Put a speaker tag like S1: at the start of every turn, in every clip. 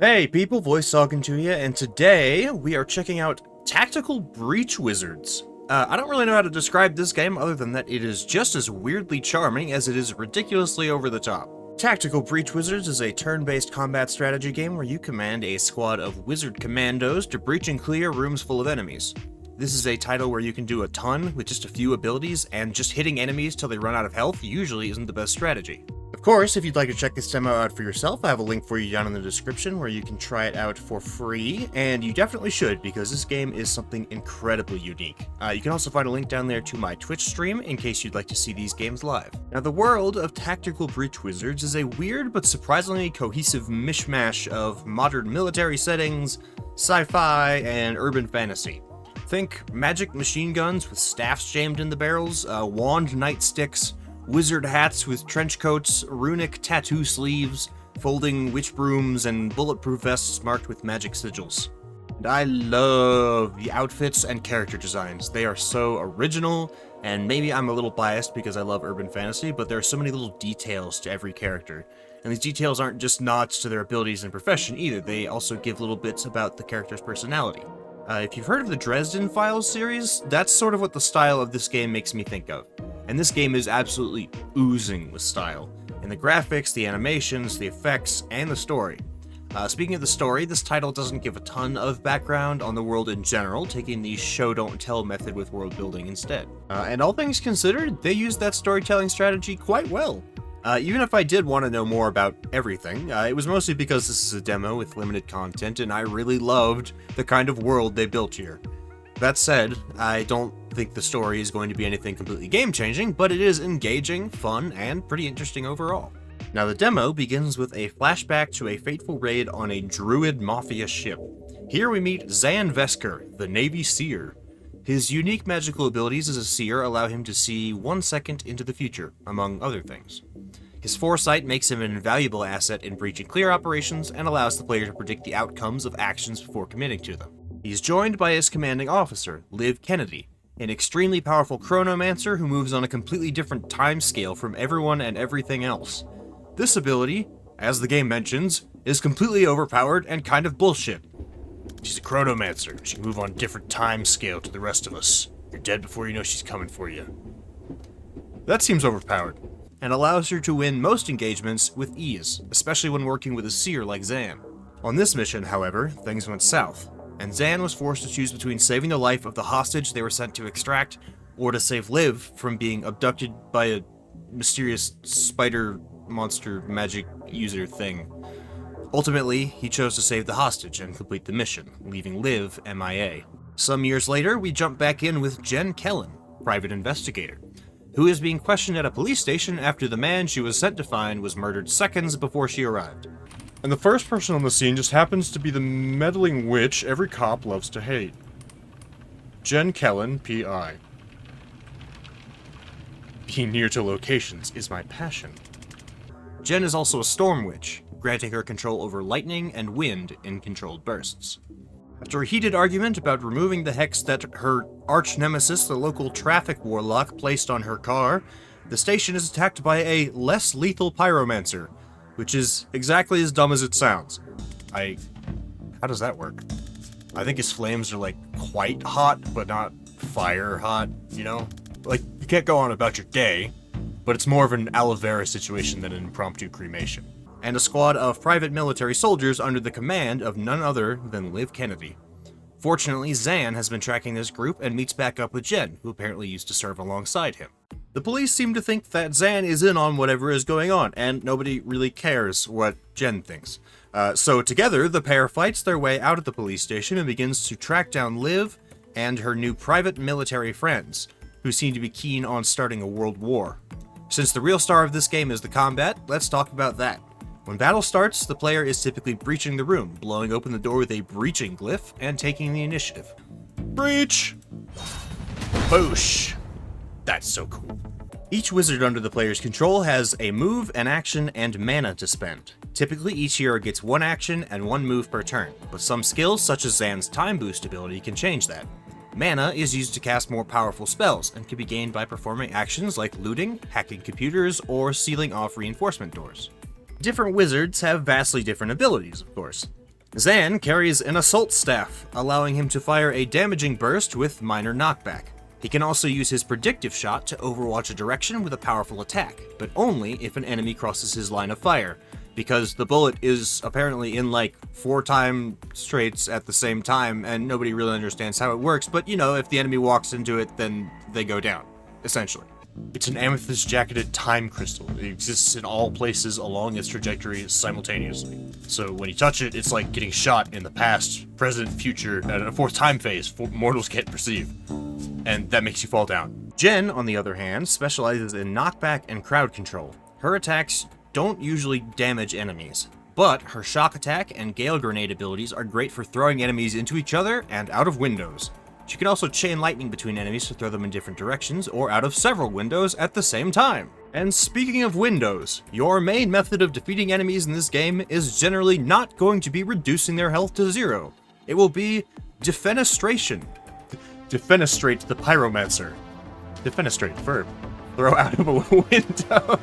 S1: Hey people, voice talking to you, and today we are checking out Tactical Breach Wizards. I don't really know how to describe this game other than that it is just as weirdly charming as it is ridiculously over the top. Tactical Breach Wizards is a turn-based combat strategy game where you command a squad of wizard commandos to breach and clear rooms full of enemies. This is a title where you can do a ton with just a few abilities, and just hitting enemies till they run out of health usually isn't the best strategy. Of course, if you'd like to check this demo out for yourself, I have a link for you down in the description where you can try it out for free, and you definitely should because this game is something incredibly unique. You can also find a link down there to my Twitch stream in case you'd like to see these games live. Now, the world of Tactical Breach Wizards is a weird but surprisingly cohesive mishmash of modern military settings, sci-fi, and urban fantasy. Think magic machine guns with staffs jammed in the barrels, wand nightsticks, wizard hats with trench coats, runic tattoo sleeves, folding witch brooms, and bulletproof vests marked with magic sigils. And I love the outfits and character designs. They are so original, and maybe I'm a little biased because I love urban fantasy, but there are so many little details to every character. And these details aren't just nods to their abilities and profession either, they also give little bits about the character's personality. If you've heard of the Dresden Files series, that's sort of what the style of this game makes me think of. And this game is absolutely oozing with style. In the graphics, the animations, the effects, and the story. Speaking of the story, this title doesn't give a ton of background on the world in general, taking the show-don't-tell method with world building instead. And all things considered, they use that storytelling strategy quite well. Even if I did want to know more about everything, it was mostly because this is a demo with limited content, and I really loved the kind of world they built here. That said, I don't think the story is going to be anything completely game-changing, but it is engaging, fun, and pretty interesting overall. Now, the demo begins with a flashback to a fateful raid on a druid mafia ship. Here we meet Zan Vesker, the Navy Seer. His unique magical abilities as a seer allow him to see 1 second into the future, among other things. His foresight makes him an invaluable asset in breach and clear operations and allows the player to predict the outcomes of actions before committing to them. He's joined by his commanding officer, Liv Kennedy, an extremely powerful chronomancer who moves on a completely different time scale from everyone and everything else. This ability, as the game mentions, is completely overpowered and kind of bullshit. She's a chronomancer. She can move on a different time scale to the rest of us. You're dead before you know she's coming for you. That seems overpowered, and allows her to win most engagements with ease, especially when working with a seer like Zan. On this mission, however, things went south, and Zan was forced to choose between saving the life of the hostage they were sent to extract, or to save Liv from being abducted by a mysterious spider monster magic user thing. Ultimately, he chose to save the hostage and complete the mission, leaving Liv MIA. Some years later, we jump back in with Jen Kellen, private investigator, who is being questioned at a police station after the man she was sent to find was murdered seconds before she arrived. And the first person on the scene just happens to be the meddling witch every cop loves to hate. Jen Kellen, P.I. Being near to locations is my passion. Jen is also a storm witch, granting her control over lightning and wind in controlled bursts. After a heated argument about removing the hex that her arch-nemesis, the local traffic warlock, placed on her car, the station is attacked by a less lethal pyromancer, which is exactly as dumb as it sounds. How does that work? I think his flames are like quite hot, but not fire hot, you know? Like, you can't go on about your day, but it's more of an aloe vera situation than an impromptu cremation. And a squad of private military soldiers under the command of none other than Liv Kennedy. Fortunately, Zan has been tracking this group and meets back up with Jen, who apparently used to serve alongside him. The police seem to think that Zan is in on whatever is going on, and nobody really cares what Jen thinks. So together, the pair fights their way out of the police station and begins to track down Liv and her new private military friends, who seem to be keen on starting a world war. Since the real star of this game is the combat, let's talk about that. When battle starts, the player is typically breaching the room, blowing open the door with a breaching glyph, and taking the initiative. Breach! Boosh! That's so cool. Each wizard under the player's control has a move, an action, and mana to spend. Typically, each hero gets 1 action and 1 move per turn, but some skills, such as Zan's time boost ability, can change that. Mana is used to cast more powerful spells, and can be gained by performing actions like looting, hacking computers, or sealing off reinforcement doors. Different wizards have vastly different abilities, of course. Zan carries an assault staff, allowing him to fire a damaging burst with minor knockback. He can also use his predictive shot to overwatch a direction with a powerful attack, but only if an enemy crosses his line of fire, because the bullet is apparently in like 4 time straights at the same time, and nobody really understands how it works, but you know, if the enemy walks into it, then they go down, essentially. It's an amethyst-jacketed time crystal. It exists in all places along its trajectory simultaneously. So when you touch it, it's like getting shot in the past, present, future, and a 4th time phase mortals can't perceive. And that makes you fall down. Jen, on the other hand, specializes in knockback and crowd control. Her attacks don't usually damage enemies, but her shock attack and gale grenade abilities are great for throwing enemies into each other and out of windows. She can also chain lightning between enemies to throw them in different directions or out of several windows at the same time. And speaking of windows, your main method of defeating enemies in this game is generally not going to be reducing their health to 0. It will be defenestration. Defenestrate the pyromancer. Defenestrate, verb. Throw out of a window.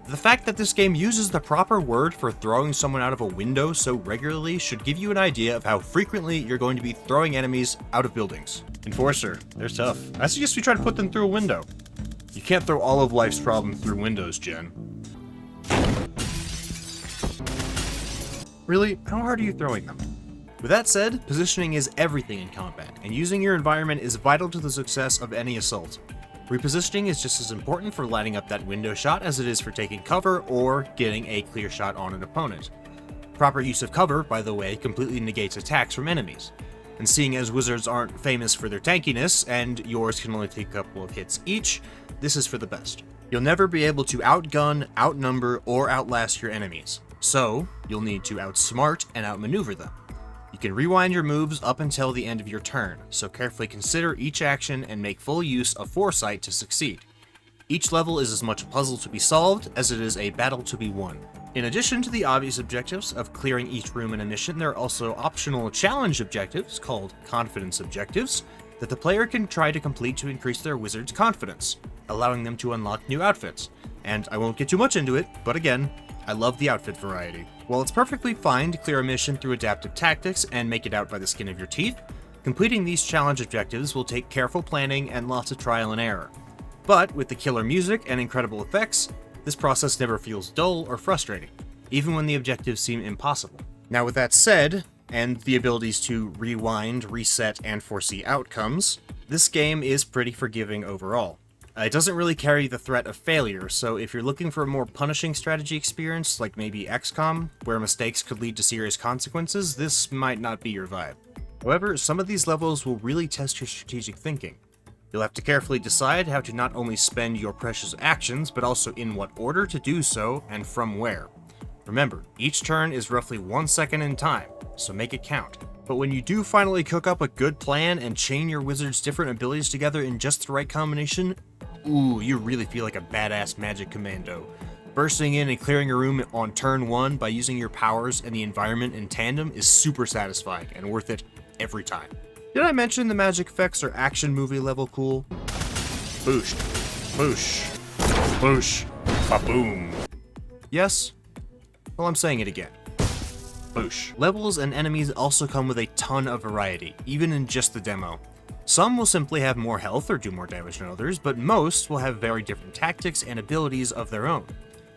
S1: The fact that this game uses the proper word for throwing someone out of a window so regularly should give you an idea of how frequently you're going to be throwing enemies out of buildings. Enforcer, they're tough. I suggest we try to put them through a window. You can't throw all of life's problems through windows, Jen. Really? How hard are you throwing them? With that said, positioning is everything in combat, and using your environment is vital to the success of any assault. Repositioning is just as important for lining up that window shot as it is for taking cover or getting a clear shot on an opponent. Proper use of cover, by the way, completely negates attacks from enemies. And seeing as wizards aren't famous for their tankiness, and yours can only take a couple of hits each, this is for the best. You'll never be able to outgun, outnumber, or outlast your enemies. So, you'll need to outsmart and outmaneuver them. You can rewind your moves up until the end of your turn, so carefully consider each action and make full use of foresight to succeed. Each level is as much a puzzle to be solved as it is a battle to be won. In addition to the obvious objectives of clearing each room in a mission, there are also optional challenge objectives, called confidence objectives, that the player can try to complete to increase their wizard's confidence, allowing them to unlock new outfits. And I won't get too much into it, but again, I love the outfit variety. While it's perfectly fine to clear a mission through adaptive tactics and make it out by the skin of your teeth, completing these challenge objectives will take careful planning and lots of trial and error. But with the killer music and incredible effects, this process never feels dull or frustrating, even when the objectives seem impossible. Now with that said, and the abilities to rewind, reset, and foresee outcomes, this game is pretty forgiving overall. It doesn't really carry the threat of failure, so if you're looking for a more punishing strategy experience, like maybe XCOM, where mistakes could lead to serious consequences, this might not be your vibe. However, some of these levels will really test your strategic thinking. You'll have to carefully decide how to not only spend your precious actions, but also in what order to do so, and from where. Remember, each turn is roughly 1 second in time, so make it count. But when you do finally cook up a good plan and chain your wizard's different abilities together in just the right combination, ooh, you really feel like a badass magic commando. Bursting in and clearing a room on turn 1 by using your powers and the environment in tandem is super satisfying and worth it every time. Did I mention the magic effects are action movie level cool? Boosh, boosh, boosh, ba-boom. Yes? Well, I'm saying it again. Boosh. Levels and enemies also come with a ton of variety, even in just the demo. Some will simply have more health or do more damage than others, but most will have very different tactics and abilities of their own.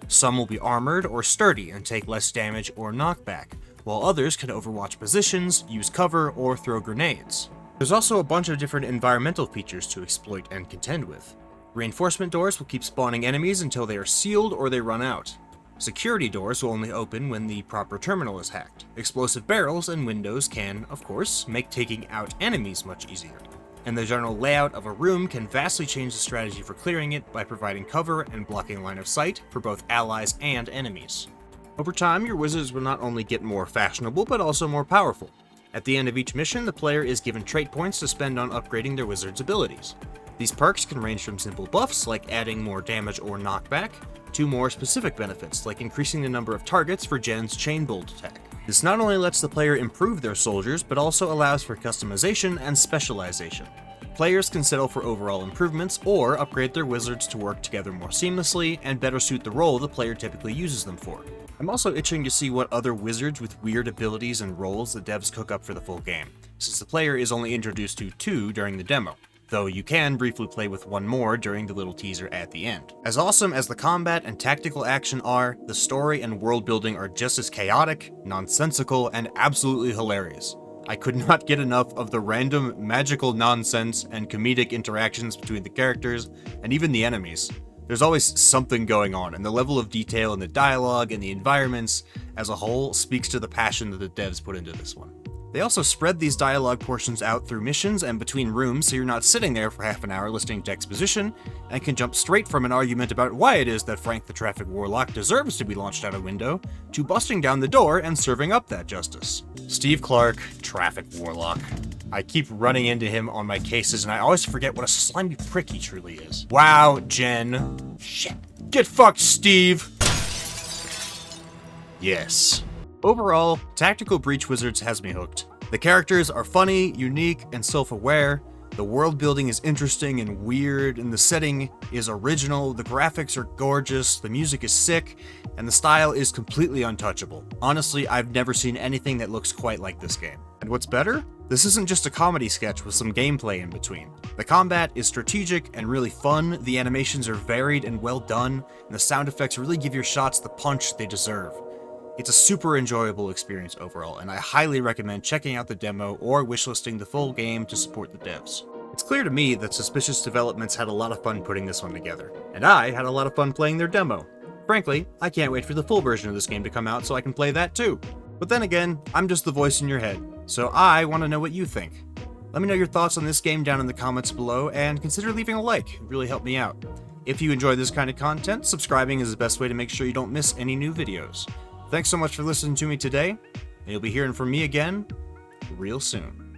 S1: Some will be armored or sturdy and take less damage or knockback, while others can overwatch positions, use cover, or throw grenades. There's also a bunch of different environmental features to exploit and contend with. Reinforcement doors will keep spawning enemies until they are sealed or they run out. Security doors will only open when the proper terminal is hacked. Explosive barrels and windows can, of course, make taking out enemies much easier. And the general layout of a room can vastly change the strategy for clearing it by providing cover and blocking line of sight for both allies and enemies. Over time, your wizards will not only get more fashionable, but also more powerful. At the end of each mission, the player is given trait points to spend on upgrading their wizard's abilities. These perks can range from simple buffs, like adding more damage or knockback, to more specific benefits, like increasing the number of targets for Jen's Chain Bolt attack. This not only lets the player improve their soldiers, but also allows for customization and specialization. Players can settle for overall improvements, or upgrade their wizards to work together more seamlessly and better suit the role the player typically uses them for. I'm also itching to see what other wizards with weird abilities and roles the devs cook up for the full game, since the player is only introduced to 2 during the demo, though you can briefly play with 1 more during the little teaser at the end. As awesome as the combat and tactical action are, the story and world building are just as chaotic, nonsensical, and absolutely hilarious. I could not get enough of the random magical nonsense and comedic interactions between the characters and even the enemies. There's always something going on, and the level of detail in the dialogue and the environments as a whole speaks to the passion that the devs put into this one. They also spread these dialogue portions out through missions and between rooms, so you're not sitting there for half an hour listening to exposition, and can jump straight from an argument about why it is that Frank the Traffic Warlock deserves to be launched out a window, to busting down the door and serving up that justice. Steve Clark, Traffic Warlock. I keep running into him on my cases, and I always forget what a slimy prick he truly is. Wow, Jen. Shit. Get fucked, Steve! Yes. Overall, Tactical Breach Wizards has me hooked. The characters are funny, unique, and self-aware. The world building is interesting and weird, and the setting is original, the graphics are gorgeous, the music is sick, and the style is completely untouchable. Honestly, I've never seen anything that looks quite like this game. And what's better? This isn't just a comedy sketch with some gameplay in between. The combat is strategic and really fun, the animations are varied and well done, and the sound effects really give your shots the punch they deserve. It's a super enjoyable experience overall, and I highly recommend checking out the demo or wishlisting the full game to support the devs. It's clear to me that Suspicious Developments had a lot of fun putting this one together, and I had a lot of fun playing their demo. Frankly, I can't wait for the full version of this game to come out so I can play that too. But then again, I'm just the voice in your head, so I want to know what you think. Let me know your thoughts on this game down in the comments below, and consider leaving a like, it really helped me out. If you enjoy this kind of content, subscribing is the best way to make sure you don't miss any new videos. Thanks so much for listening to me today, and you'll be hearing from me again real soon.